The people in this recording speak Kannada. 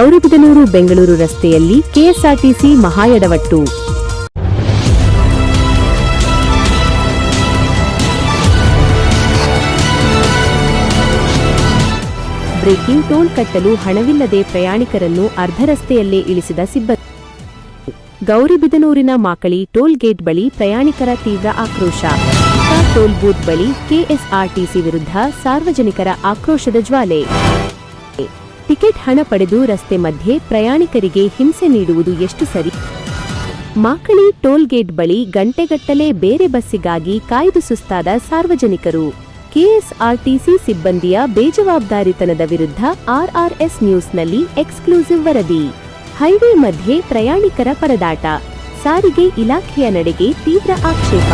ಗೌರಿಬಿದನೂರು ಬೆಂಗಳೂರು ರಸ್ತೆಯಲ್ಲಿ ಕೆಎಸ್ಆರ್ಟಿಸಿ ಮಹಾಯಡವಟ್ಟು. ಬ್ರೇಕಿಂಗ್ ಟೋಲ್ ಕಟ್ಟಲು ಹಣವಿಲ್ಲದೆ ಪ್ರಯಾಣಿಕರನ್ನು ಅರ್ಧ ರಸ್ತೆಯಲ್ಲೇ ಇಳಿಸಿದ ಸಿಬ್ಬಂದಿ. ಗೌರಿಬಿದನೂರಿನ ಮಾಕಳಿ ಟೋಲ್ ಗೇಟ್ ಬಳಿ ಪ್ರಯಾಣಿಕರ ತೀವ್ರ ಆಕ್ರೋಶ. ಟೋಲ್ ಬೂತ್ ಬಳಿ ಕೆಎಸ್ಆರ್ಟಿಸಿ ವಿರುದ್ಧ ಸಾರ್ವಜನಿಕರ ಆಕ್ರೋಶದ ಜ್ವಾಲೆ. ಟಿಕೆಟ್ ಹಣ ಪಡೆದು ರಸ್ತೆ ಮಧ್ಯೆ ಪ್ರಯಾಣಿಕರಿಗೆ ಹಿಂಸೆ ನೀಡುವುದು ಎಷ್ಟು ಸರಿ? ಮಾಕಳಿ ಟೋಲ್ ಗೇಟ್ ಬಳಿ ಗಂಟೆಗಟ್ಟಲೆ ಬೇರೆ ಬಸ್ಸಿಗಾಗಿ ಕಾಯ್ದು ಸುಸ್ತಾದ ಸಾರ್ವಜನಿಕರು. ಕೆಎಸ್ಆರ್ಟಿಸಿ ಸಿಬ್ಬಂದಿಯ ಬೇಜವಾಬ್ದಾರಿತನದ ವಿರುದ್ಧ ಆರ್ಆರ್ಎಸ್ ನ್ಯೂಸ್ನಲ್ಲಿ ಎಕ್ಸ್ಕ್ಲೂಸಿವ್ ವರದಿ. ಹೈವೇ ಮಧ್ಯೆ ಪ್ರಯಾಣಿಕರ ಪರದಾಟ. ಸಾರಿಗೆ ಇಲಾಖೆಯ ನಡೆಗೆ ತೀವ್ರ ಆಕ್ಷೇಪ.